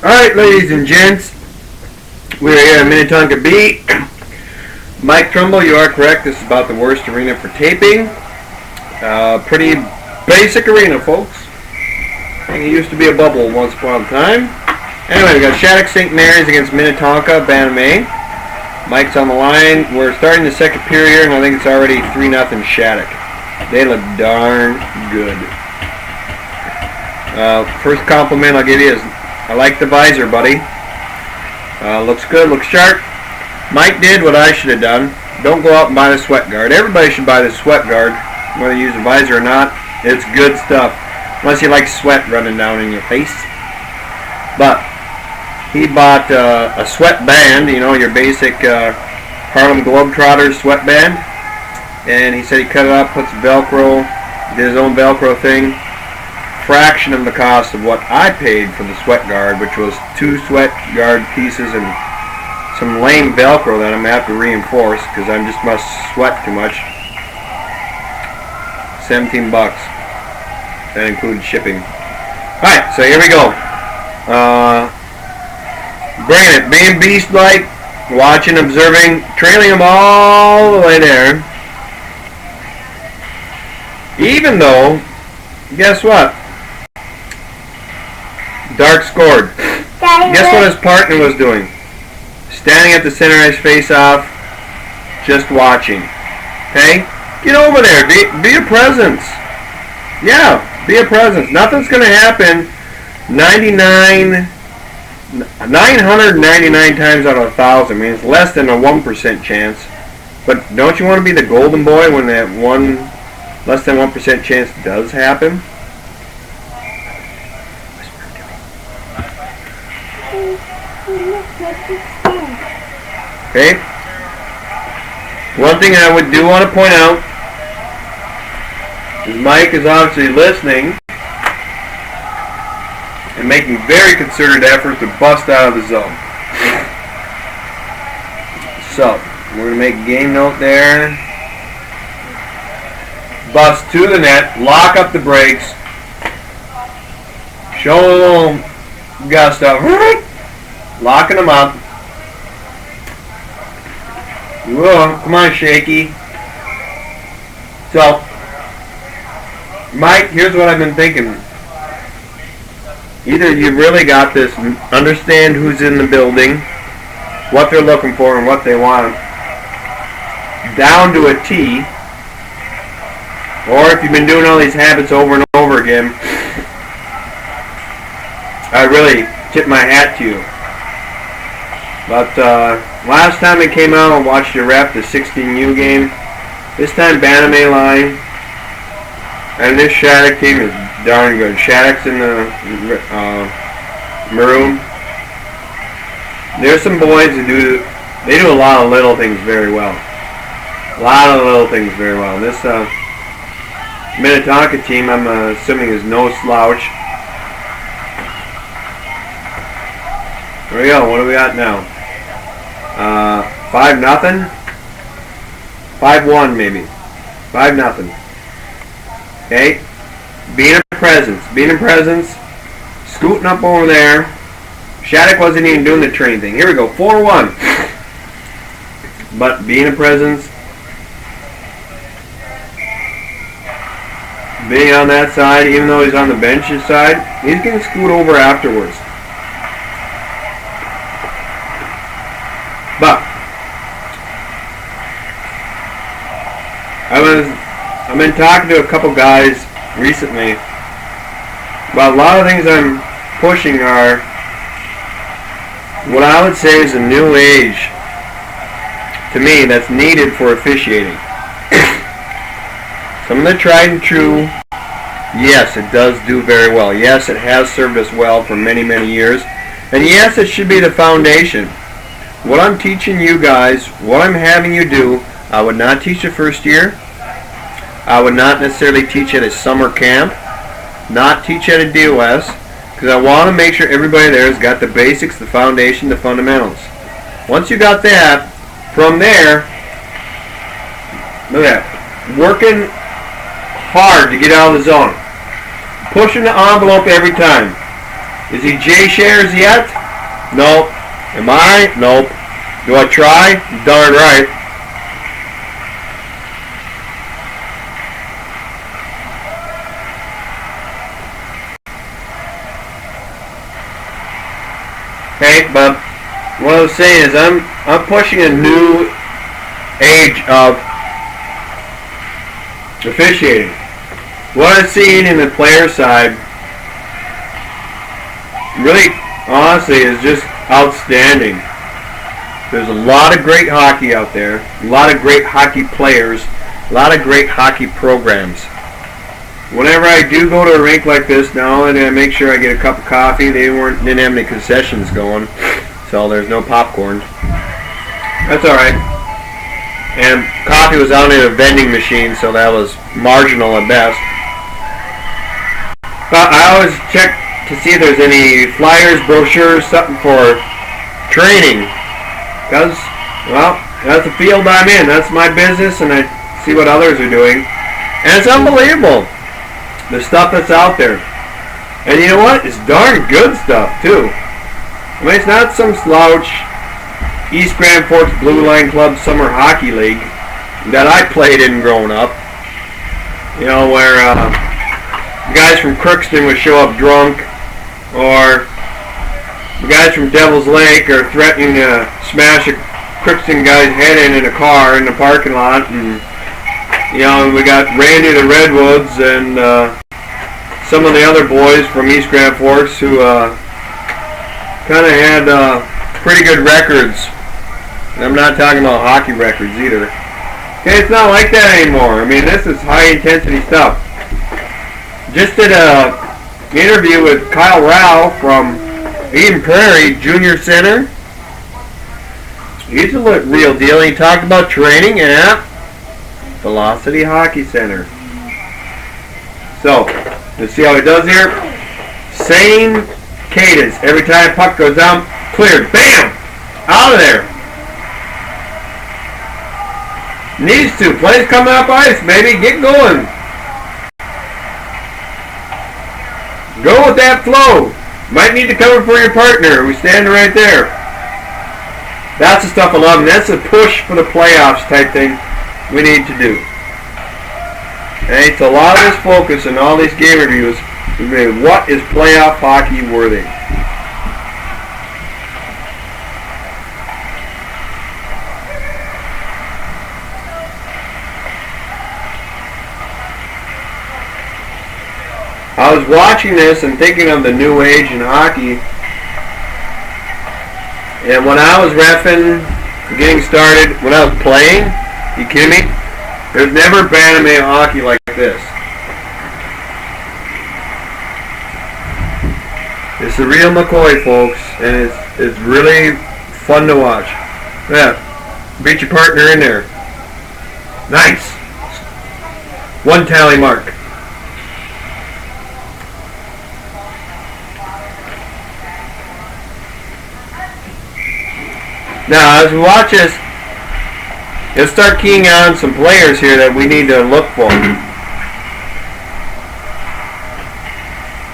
Alright, ladies and gents, we're here at Minnetonka B. Mike Trumbull, you are correct. This is about the worst arena for taping. Pretty basic arena, folks. I think it used to be a bubble once upon a time. Anyway, we got Shattuck St. Mary's against Minnetonka, Bantam. Mike's on the line. We're starting the second period here, and I think it's already 3-0 Shattuck. They look darn good. First compliment I'll give you is, I like the visor, buddy. Looks good, looks sharp. Mike did what I should have done. Don't go out and buy the sweat guard. Everybody should buy the sweat guard, whether you use a visor or not. It's good stuff, unless you like sweat running down in your face. But he bought a sweat band, you know, your basic Harlem Globetrotters sweat band. And he said he cut it up, put some Velcro, did his own Velcro thing. Fraction of the cost of what I paid for the sweat guard, which was 2 sweat guard pieces and some lame Velcro that I'm going to have to reinforce because I just must sweat too much. $17. That includes shipping. Alright, so here we go. Bringing it. Being beast-like, watching, observing, trailing them all the way there. Even though, guess what? Dark scored. Guess what his partner was doing? Standing at the center ice face-off, just watching. Okay? Get over there. Be a presence. Yeah, be a presence. Nothing's going to happen 999 times out of 1,000. I mean, it's less than a 1% chance. But don't you want to be the golden boy when that less than 1% chance does happen? Okay. One thing I do want to point out is Mike is obviously listening and making very concerted effort to bust out of the zone. So, we're going to make a game note there. Bust to the net, lock up the brakes, show a little gusto, locking them up. Whoa, come on, Shaky. So, Mike, here's what I've been thinking. Either you really got this, understand who's in the building, what they're looking for, and what they want, down to a T, or if you've been doing all these habits over and over again, I really tip my hat to you. But last time it came out, I watched you rep the 16U game. This time Bantam line. And this Shattuck team is darn good. Shattuck's in the maroon. There's some boys that do a lot of little things very well. This Minnetonka team, I'm assuming, is no slouch. There we go. What do we got now? 5-0? 5-1 maybe. 5-0. Okay? Being a presence. Scooting up over there. Shattuck wasn't even doing the train thing. Here we go. 4-1. But being a presence. Being on that side, even though he's on the bench's side, he's going to scoot over afterwards. But I've been talking to a couple guys recently about a lot of things I'm pushing are what I would say is a new age to me that's needed for officiating. Some of the tried and true, yes, it does do very well. Yes, it has served us well for many, many years. And yes, it should be the foundation. What I'm teaching you guys, what I'm having you do, I would not teach the first year. I would not necessarily teach at a summer camp. Not teach at a DOS. Because I want to make sure everybody there has got the basics, the foundation, the fundamentals. Once you got that, from there, look at that. Working hard to get out of the zone. Pushing the envelope every time. Is he J Shares yet? Nope. Am I? Nope. Do I try? Darn right. Hey, but what I was saying is I'm pushing a new age of officiating. What I've seen in the player side really, honestly, is just outstanding. There's a lot of great hockey out there, a lot of great hockey players, a lot of great hockey programs. Whenever I do go to a rink like this now, and I make sure I get a cup of coffee. They didn't have any concessions going, so there's no popcorn. That's all right. And coffee was out in a vending machine, so that was marginal at best. But I always check to see if there's any flyers, brochures, something for training. Because, well, that's the field I'm in. That's my business, and I see what others are doing. And it's unbelievable, the stuff that's out there. And you know what? It's darn good stuff, too. I mean, it's not some slouch East Grand Forks Blue Line Club Summer Hockey League that I played in growing up. You know, where the guys from Crookston would show up drunk, or the guys from Devil's Lake are threatening to smash a Crookston guy's head in a car in the parking lot. And, you know, we got Randy the Redwoods and some of the other boys from East Grand Forks who kind of had pretty good records. And I'm not talking about hockey records either. Okay, it's not like that anymore. I mean, this is high intensity stuff. Just did a interview with Kyle Rao from Eden Prairie Junior Center. He's a real deal. He talked about training at Velocity Hockey Center. So, let's see how he does here. Same cadence. Every time puck goes down, cleared. Bam! Out of there. Needs to. Plays coming up ice, baby. Get going. Go with that flow. Might need to cover for your partner. We stand right there. That's the stuff I love, and that's a push for the playoffs type thing we need to do. And it's a lot of this focus in all these game reviews. What is playoff hockey worthy? I was watching this and thinking of the new age in hockey. And when I was reffing, getting started, when I was playing, you kidding me? There's never been a hockey like this. It's the real McCoy, folks, and it's really fun to watch. Yeah, beat your partner in there. Nice. One tally mark. Now, as we watch this, let's start keying on some players here that we need to look for.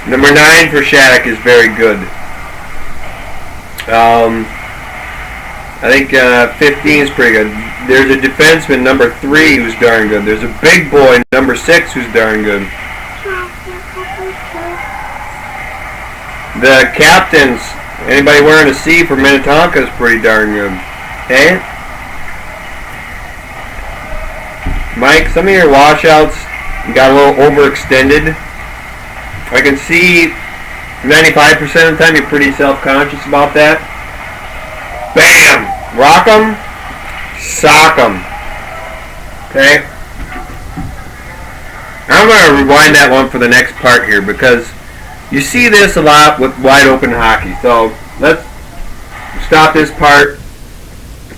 Number 9 for Shattuck is very good. I think 15 is pretty good. There's a defenseman, number 3, who's darn good. There's a big boy, number 6, who's darn good. The captains, anybody wearing a C for Minnetonka is pretty darn good. Okay? Mike, some of your washouts got a little overextended. I can see 95% of the time you're pretty self-conscious about that. Bam! Rock 'em, sock 'em. Okay? I'm going to rewind that one for the next part here because you see this a lot with wide open hockey. So let's stop this part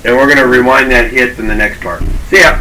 and we're going to rewind that hit in the next part. See ya!